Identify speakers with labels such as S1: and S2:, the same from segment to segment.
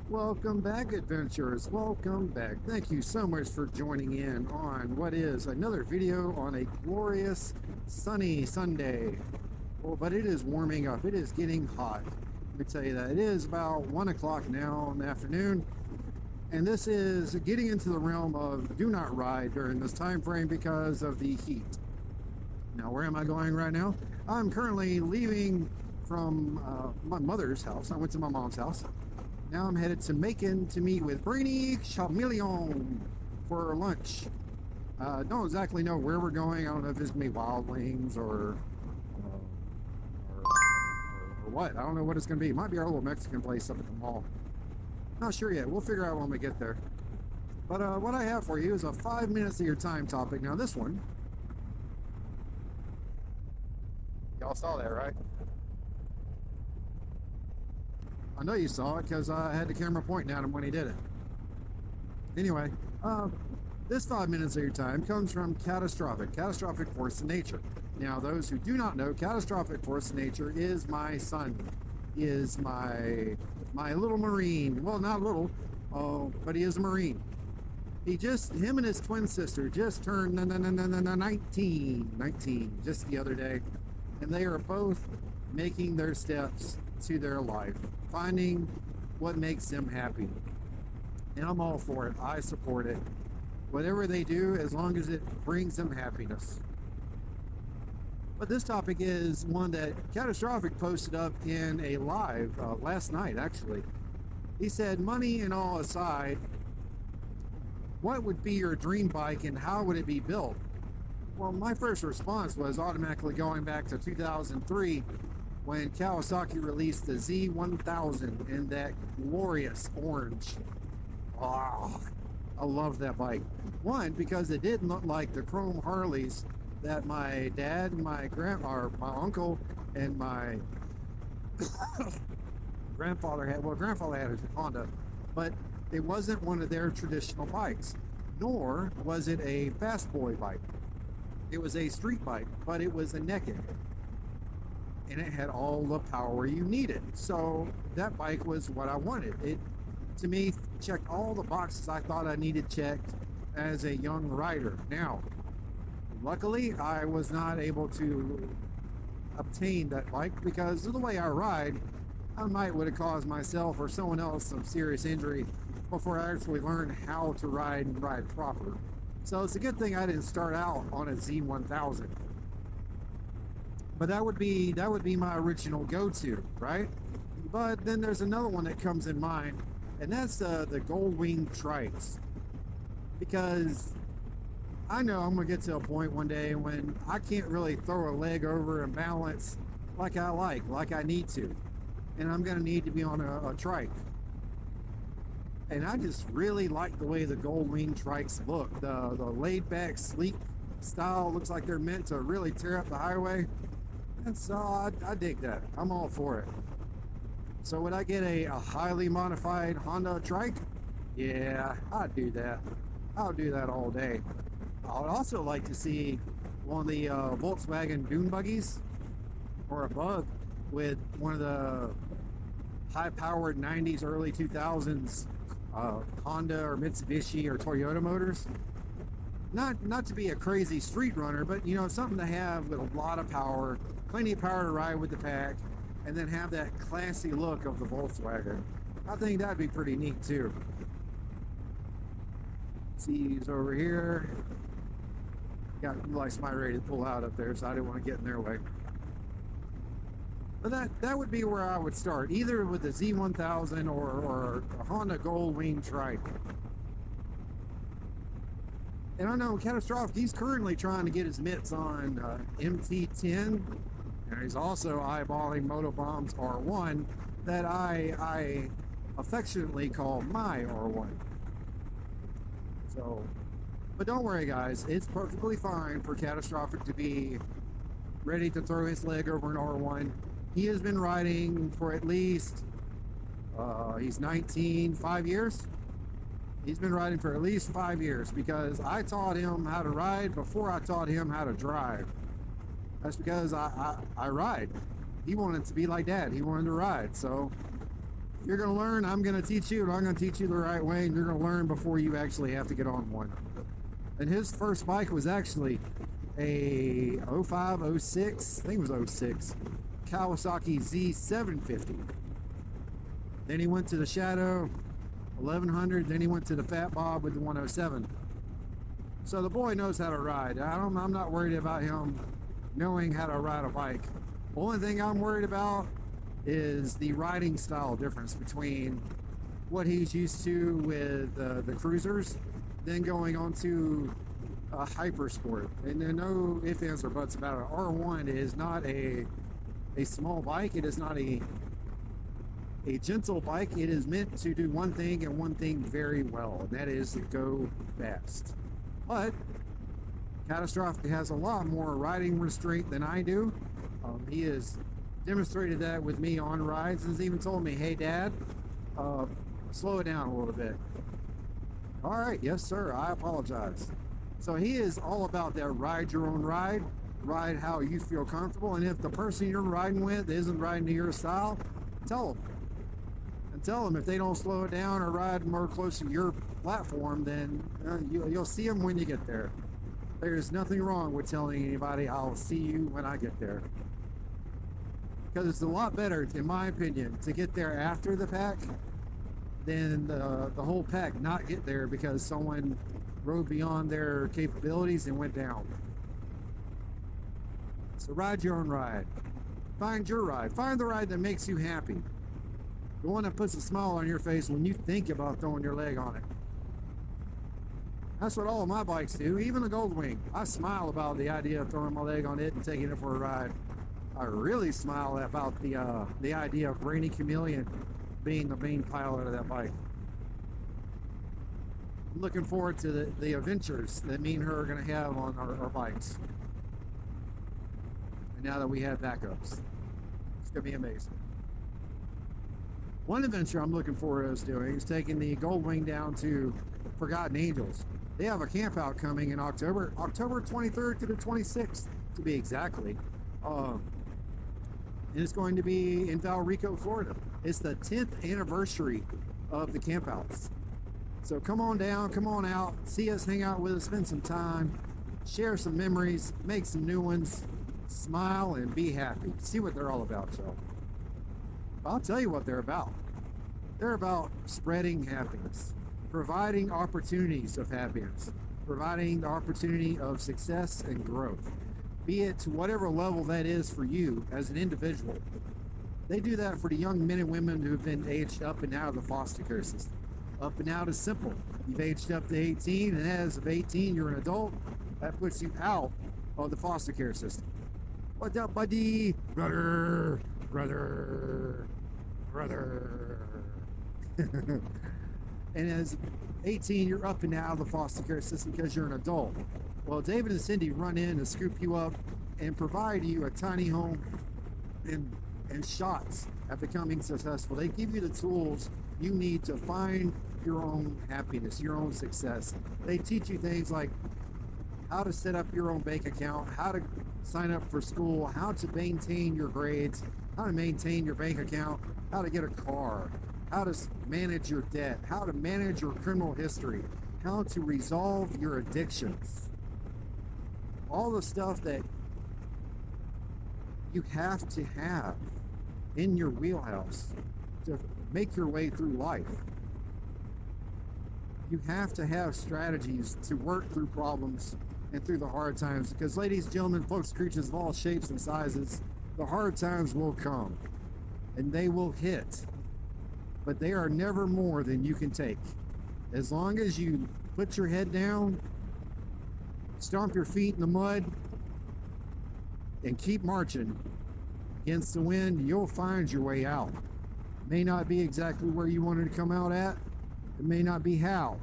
S1: Welcome back, adventurers. Welcome back. Thank you so much for joining in on what is another video on a glorious sunny Sunday. Well, but it is warming up. It is getting hot. Let me tell you that. It is about 1 o'clock now in the afternoon. And this is getting into the realm of do not ride during this time frame because of the heat. Now, where am I going right now? I'm currently leaving from my mother's house. I went to my mom's house. Now I'm headed to Macon to meet with Brainy Chameleon for lunch. Don't exactly know where we're going. I don't know if it's going to be Wild Wings or what. I don't know what it's going to be. It might be our little Mexican place up at the mall. Not sure yet. We'll figure out when we get there. But what I have for you is a 5 minutes of your time topic. Now this one, y'all saw that, right? I know you saw it because I had the camera pointing at him when he did it. Anyway, this 5 minutes of your time comes from catastrophic force of nature. Now, those who do not know, catastrophic force of nature is my son. He is my little Marine. Well, not little, but he is a Marine. Him and his twin sister just turned 19 just the other day. And they are both making their steps to their life, finding what makes them happy. And I'm all for it. I support it. Whatever they do, as long as it brings them happiness. But this topic is one that Catastrophic posted up in a live last night, actually. He said, money and all aside, what would be your dream bike and how would it be built? Well, my first response was automatically going back to 2003 when Kawasaki released the Z1000 in that glorious orange. Oh, I love that bike. One, because it didn't look like the chrome Harleys that my dad, my uncle, and my grandfather had. Well, grandfather had a Honda, but it wasn't one of their traditional bikes, nor was it a fast boy bike. It was a street bike, but it was a naked. And it had all the power you needed. So that bike was what I wanted. It, to me, checked all the boxes I thought I needed checked as a young rider. Now, luckily, I was not able to obtain that bike because of the way I ride. I would have caused myself or someone else some serious injury before I actually learned how to ride and ride proper. So it's a good thing I didn't start out on a Z1000. But that would be my original go-to, right? But then there's another one that comes in mind, and that's the Gold Wing trikes. Because I know I'm gonna get to a point one day when I can't really throw a leg over and balance like I need to, and I'm gonna need to be on a trike. And I just really like the way the Gold Wing trikes look. The laid-back, sleek style looks like they're meant to really tear up the highway. And so I dig that. I'm all for it. So would I get a highly modified Honda trike? Yeah, I'd do that. I'll do that all day. I would also like to see one of the Volkswagen dune buggies or a bug with one of the high-powered 90s, early 2000s Honda or Mitsubishi or Toyota motors. Not to be a crazy street runner, but you know, something to have with a lot of power, plenty of power to ride with the pack, and then have that classy look of the Volkswagen. I think that'd be pretty neat too. See, he's over here. Got like somebody ready to pull out up there, so I didn't want to get in their way. But that would be where I would start, either with the Z1000 or a Honda Gold Wing trike. And I know Catastrophic, he's currently trying to get his mitts on MT10, and he's also eyeballing Motobomb's R1 that I affectionately call my R1. So, but don't worry guys, it's perfectly fine for Catastrophic to be ready to throw his leg over an R1. He has been riding for at least, he's 19, 5 years? He's been riding for at least 5 years because I taught him how to ride before I taught him how to drive. That's because I ride. He wanted to be like Dad. He wanted to ride. So You're going to learn. I'm going to teach you, and I'm going to teach you the right way, and you're going to learn before you actually have to get on one. And his first bike was actually a 05, 06, I think it was 06, Kawasaki Z750. Then he went to the Shadow 1100, then he went to the Fat Bob with the 107. So the boy knows how to ride. I'm not worried about him knowing how to ride a bike. The only thing I'm worried about is the riding style difference between what he's used to with the cruisers, then going on to a hyper sport. And there are no ifs, ands, or buts about it. R1 is not a small bike. It is not a gentle bike. It is meant to do one thing and one thing very well, and that is to go fast. But Catastrophic has a lot more riding restraint than I do. He has demonstrated that with me on rides. He's even told me, hey Dad, slow it down a little bit. All right, yes sir, I apologize. So he is all about that ride your own ride how you feel comfortable, and if the person you're riding with isn't riding to your style, tell them. And tell them if they don't slow it down or ride more close to your platform, then you'll see them when you get there. There's nothing wrong with telling anybody, I'll see you when I get there. Because it's a lot better, in my opinion, to get there after the pack than the whole pack not get there because someone rode beyond their capabilities and went down. So ride your own ride. Find your ride. Find the ride that makes you happy. The one that puts a smile on your face when you think about throwing your leg on it. That's what all of my bikes do, even the Goldwing. I smile about the idea of throwing my leg on it and taking it for a ride. I really smile about the idea of Brainy Chameleon being the main pilot of that bike. I'm looking forward to the adventures that me and her are going to have on our bikes. And now that we have backups, it's going to be amazing. One adventure I'm looking forward to doing is taking the Goldwing down to Forgotten Angels. They have a camp out coming in October 23rd to the 26th to be exactly. And it's going to be in Valrico, Florida. It's the 10th anniversary of the camp outs. So come on down, come on out, see us, hang out with us, spend some time, share some memories, make some new ones, smile and be happy. See what they're all about, y'all. I'll tell you what they're about. They're about spreading happiness, providing opportunities of happiness, providing the opportunity of success and growth, be it to whatever level that is for you as an individual. They do that for the young men and women who have been aged up and out of the foster care system. Up and out is simple. You've aged up to 18, and as of 18, you're an adult. That puts you out of the foster care system. What's up, buddy? Brother. And as 18, you're up and out of the foster care system because you're an adult. Well, David and Cindy run in and scoop you up and provide you a tiny home and shots at becoming successful. They give you the tools you need to find your own happiness, your own success. They teach you things like how to set up your own bank account, how to sign up for school, how to maintain your grades, how to maintain your bank account, how to get a car, how to manage your debt, how to manage your criminal history, how to resolve your addictions. All the stuff that you have to have in your wheelhouse to make your way through life. You have to have strategies to work through problems and through the hard times, because ladies, gentlemen, folks, creatures of all shapes and sizes, the hard times will come and they will hit, but they are never more than you can take. As long as you put your head down, stomp your feet in the mud, and keep marching against the wind, you'll find your way out. It may not be exactly where you wanted to come out at. It may not be how,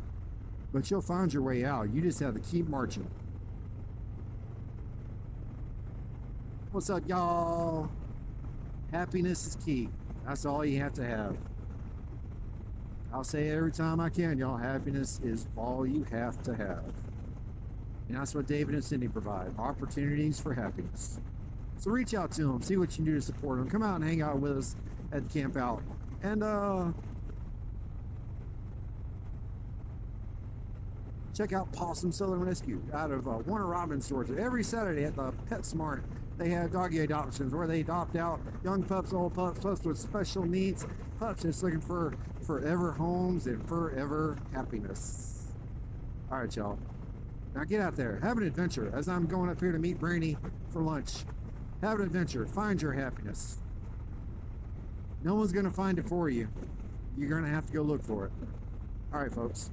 S1: but you'll find your way out. You just have to keep marching. What's up, y'all? Happiness is key. That's all you have to have. I'll say it every time I can, y'all. Happiness is all you have to have. And that's what David and Cindy provide. Opportunities for happiness. So reach out to them. See what you can do to support them. Come out and hang out with us at the camp out. And check out Possum Southern Rescue out of Warner Robins stores. Every Saturday at the PetSmart, they have doggy adoptions where they adopt out young pups, old pups, pups with special needs, pups just looking for forever homes and forever happiness. All right, y'all. Now get out there. Have an adventure as I'm going up here to meet Brainy for lunch. Have an adventure. Find your happiness. No one's going to find it for you. You're going to have to go look for it. All right, folks.